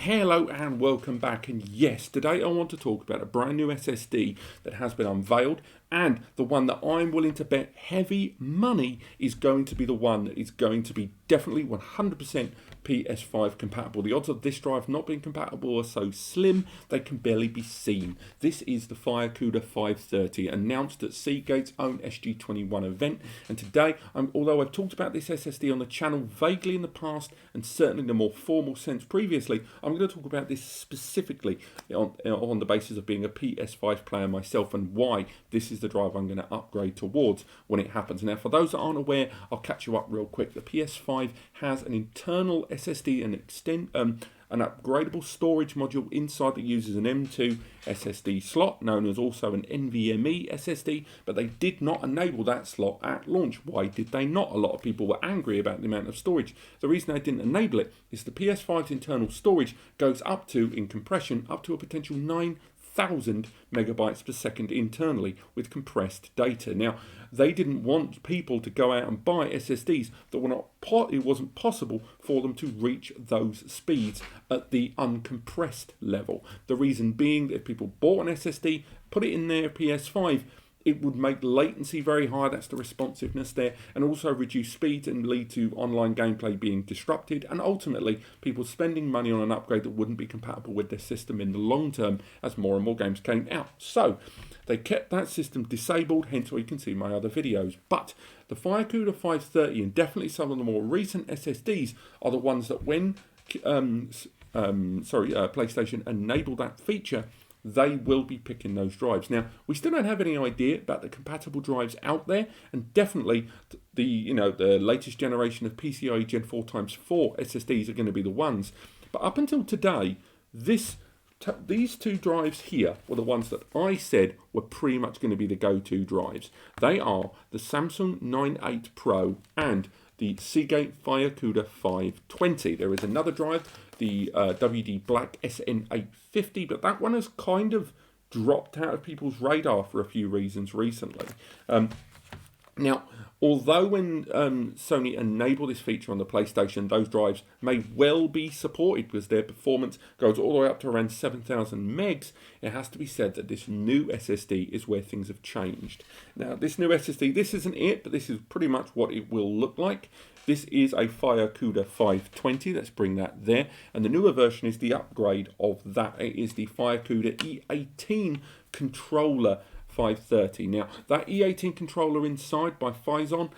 Hello and welcome back, and yes, today I want to talk about a brand new SSD that has been unveiled, and the one that I'm willing to bet heavy money is going to be the one that is going to be definitely 100% PS5 compatible. The odds of this drive not being compatible are so slim they can barely be seen. This is the Firecuda 530, announced at Seagate's own SG21 event, and today, although I've talked about this SSD on the channel vaguely in the past and certainly in a more formal sense previously, I'm going to talk about this specifically on the basis of being a PS5 player myself and why this is the drive I'm going to upgrade towards when it happens. Now, for those that aren't aware, I'll catch you up real quick. The PS5 has an internal SSD and an upgradable storage module inside that uses an M2 SSD slot, known as also an NVMe SSD, but they did not enable that slot at launch. Why did they not? A lot of people were angry about the amount of storage. The reason they didn't enable it is the PS5's internal storage goes up to, in compression, up to a potential 9,000 megabytes per second internally with compressed data. Now, they didn't want people to go out and buy SSDs that were not, it wasn't possible for them to reach those speeds at the uncompressed level. The reason being that if people bought an SSD, put it in their PS5, it would make latency very high, that's the responsiveness there, and also reduce speed and lead to online gameplay being disrupted, and ultimately people spending money on an upgrade that wouldn't be compatible with their system in the long term as more and more games came out. So they kept that system disabled, hence why you can see my other videos. But the Firecuda 530 and definitely some of the more recent SSDs are the ones that when PlayStation enable that feature, they will be picking those drives. Now, we still don't have any idea about the compatible drives out there, and definitely the latest generation of PCIe Gen 4x4 SSDs are going to be the ones. But up until today, these two drives here were the ones that I said were pretty much going to be the go-to drives. They are the Samsung 9.8 Pro and the Seagate Firecuda 520. There is another drive, the WD Black SN850, but that one has kind of dropped out of people's radar for a few reasons recently. Now, although when Sony enable this feature on the PlayStation, those drives may well be supported because their performance goes all the way up to around 7,000 megs, it has to be said that this new SSD is where things have changed. Now, this new SSD, this isn't it, but this is pretty much what it will look like. This is a Firecuda 520, let's bring that there, and the newer version is the upgrade of that. It is the Firecuda E18 controller 530. Now, that E18 controller inside by Phison,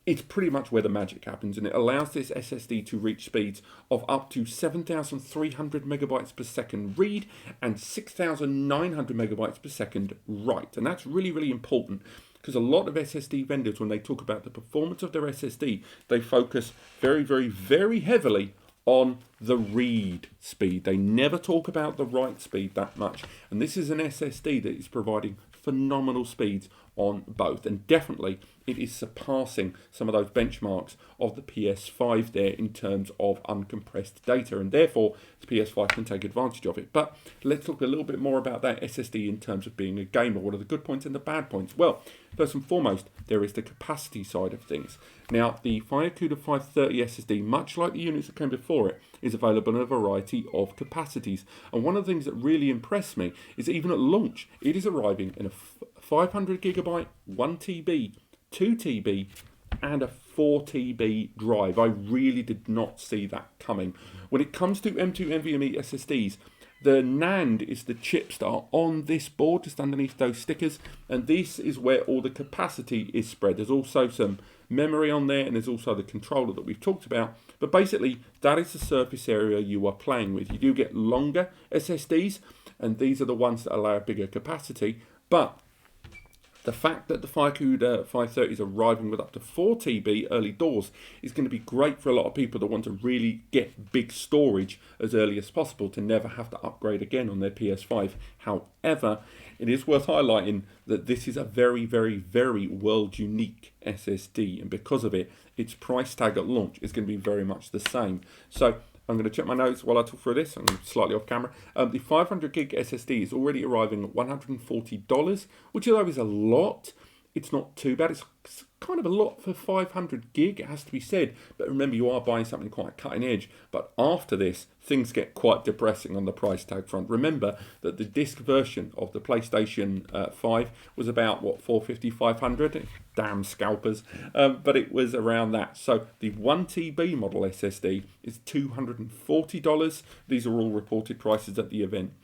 it's pretty much where the magic happens, and it allows this SSD to reach speeds of up to 7,300 megabytes per second read and 6,900 megabytes per second write. And that's really, really important because a lot of SSD vendors, when they talk about the performance of their SSD, they focus very, very, very heavily on the read speed. They never talk about the write speed that much. And this is an SSD that is providing phenomenal speeds on both, and definitely it is surpassing some of those benchmarks of the PS5 there in terms of uncompressed data, and therefore the PS5 can take advantage of it. But let's talk a little bit more about that SSD in terms of being a gamer. What are the good points and the bad points? Well, first and foremost, there is the capacity side of things. Now, the Firecuda 530 SSD, much like the units that came before it, is available in a variety of capacities. And one of the things that really impressed me is even at launch, it is arriving in a 500 gigabyte, 1 TB, 2 TB, and a 4 TB drive. I really did not see that coming. When it comes to M2 NVMe SSDs, the NAND is the chips that are on this board, just underneath those stickers, and this is where all the capacity is spread. There's also some memory on there, and there's also the controller that we've talked about, but basically that is the surface area you are playing with. You do get longer SSDs, and these are the ones that allow a bigger capacity, but the fact that the Firecuda 530 is arriving with up to 4 TB early doors is going to be great for a lot of people that want to really get big storage as early as possible to never have to upgrade again on their PS5. However, it is worth highlighting that this is a very, very, very world unique SSD, and because of it, its price tag at launch is going to be very much the same. So I'm going to check my notes while I talk through this. I'm slightly off camera. The 500 gig SSD is already arriving at $140, which although is a lot, it's not too bad. It's kind of a lot for 500 gig, it has to be said. But remember, you are buying something quite cutting edge. But after this, things get quite depressing on the price tag front. Remember that the disc version of the PlayStation 5 was about, what, 450, 500? Damn scalpers. But it was around that. So the 1TB model SSD is $240. These are all reported prices at the event.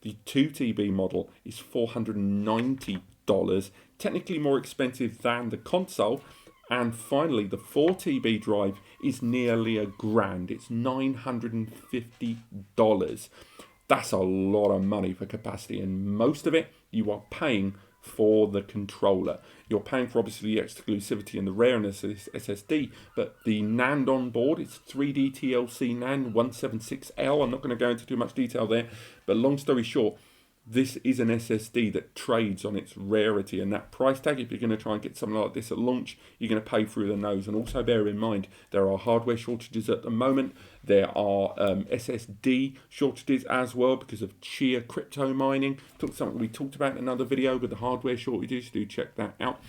The 2TB model is $490, technically more expensive than the console. And finally, the 4TB drive is nearly $1,000. It's $950. That's a lot of money for capacity, and most of it you are paying for the controller. You're paying for obviously the exclusivity and the rareness of this SSD, but the NAND on board, it's 3D TLC NAND 176L. I'm not going to go into too much detail there, but long story short, this is an SSD that trades on its rarity, and that price tag, if you're going to try and get something like this at launch, you're going to pay through the nose. And also bear in mind, there are hardware shortages at the moment. There are SSD shortages as well because of sheer crypto mining. Something we talked about in another video with the hardware shortages. Do check that out.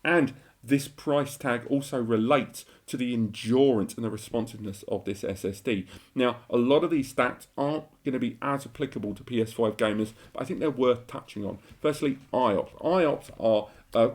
And this price tag also relates to the endurance and the responsiveness of this SSD. Now, a lot of these stats aren't going to be as applicable to PS5 gamers, but I think they're worth touching on. Firstly, IOPS. IOPS are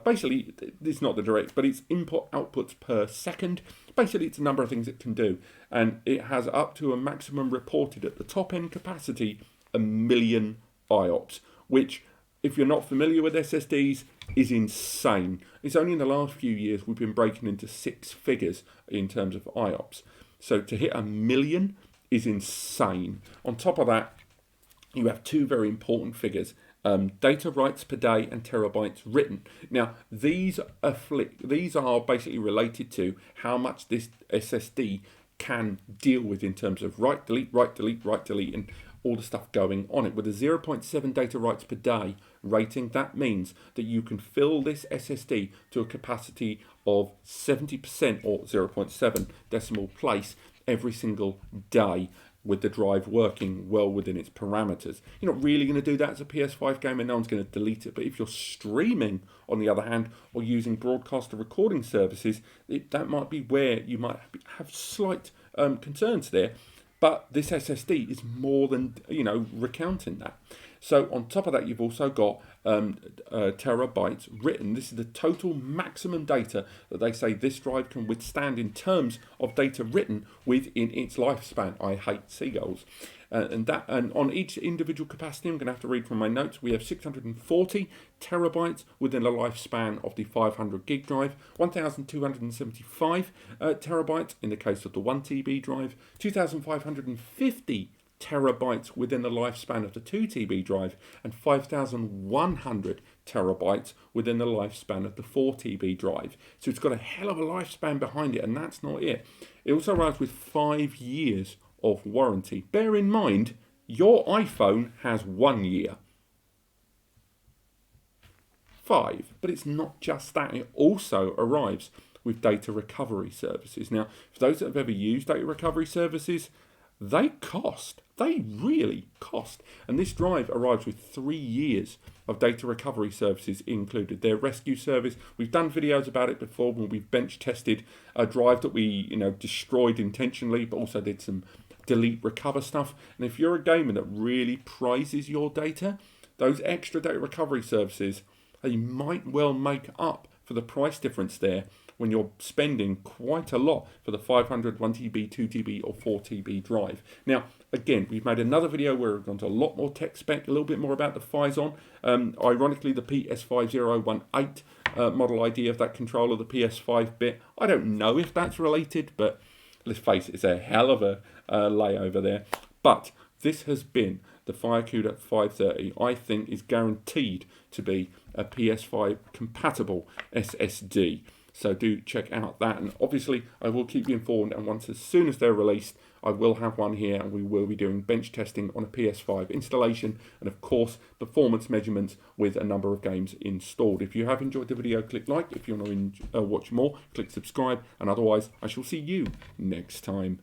basically, it's not the direct, but it's input outputs per second. Basically, it's a number of things it can do, and it has up to a maximum reported at the top end capacity, 1 million IOPS, which, if you're not familiar with SSDs, is insane. It's only in the last few years we've been breaking into 6 figures in terms of IOPS. So to hit 1 million is insane. On top of that, you have 2 very important figures. Data writes per day and terabytes written. Now, these are basically related to how much this SSD can deal with in terms of write, delete, and all the stuff going on it. With a 0.7 data writes per day rating, that means that you can fill this SSD to a capacity of 70% or 0.7 decimal place every single day, with the drive working well within its parameters. You're not really going to do that as a PS5 gamer, no one's going to delete it, but if you're streaming, on the other hand, or using broadcaster recording services, that might be where you might have slight concerns there. But this SSD is more than, recounting that. So on top of that, you've also got terabytes written. This is the total maximum data that they say this drive can withstand in terms of data written within its lifespan. I hate seagulls. And on each individual capacity, I'm going to have to read from my notes. We have 640 terabytes within the lifespan of the 500 gig drive, 1,275 terabytes in the case of the 1TB drive, 2,550 terabytes within the lifespan of the 2TB drive, and 5,100 terabytes within the lifespan of the 4TB drive. So it's got a hell of a lifespan behind it, and that's not it. It also arrives with 5 years of warranty. Bear in mind, your iPhone has 1 year. 5. But it's not just that. It also arrives with data recovery services. Now, for those that have ever used data recovery services, they cost. They really cost. And this drive arrives with 3 years of data recovery services included. Their rescue service, we've done videos about it before when we've bench tested a drive that we destroyed intentionally, but also did some delete recover stuff. And if you're a gamer that really prizes your data, those extra data recovery services, they might well make up for the price difference there when you're spending quite a lot for the 500, 1TB, 2TB or 4TB drive. Now, again, we've made another video where we've gone to a lot more tech spec, a little bit more about the Phison. Ironically, the PS5018 model ID of that controller, the PS5 bit, I don't know if that's related, but let's face it, it's a hell of a layover there. But this has been the Firecuda 530. I think is guaranteed to be a PS5 compatible SSD. So do check out that, and obviously I will keep you informed, and as soon as they're released, I will have one here, and we will be doing bench testing on a PS5 installation, and of course performance measurements with a number of games installed. If you have enjoyed the video, click like. If you want to watch more, click subscribe, and otherwise I shall see you next time.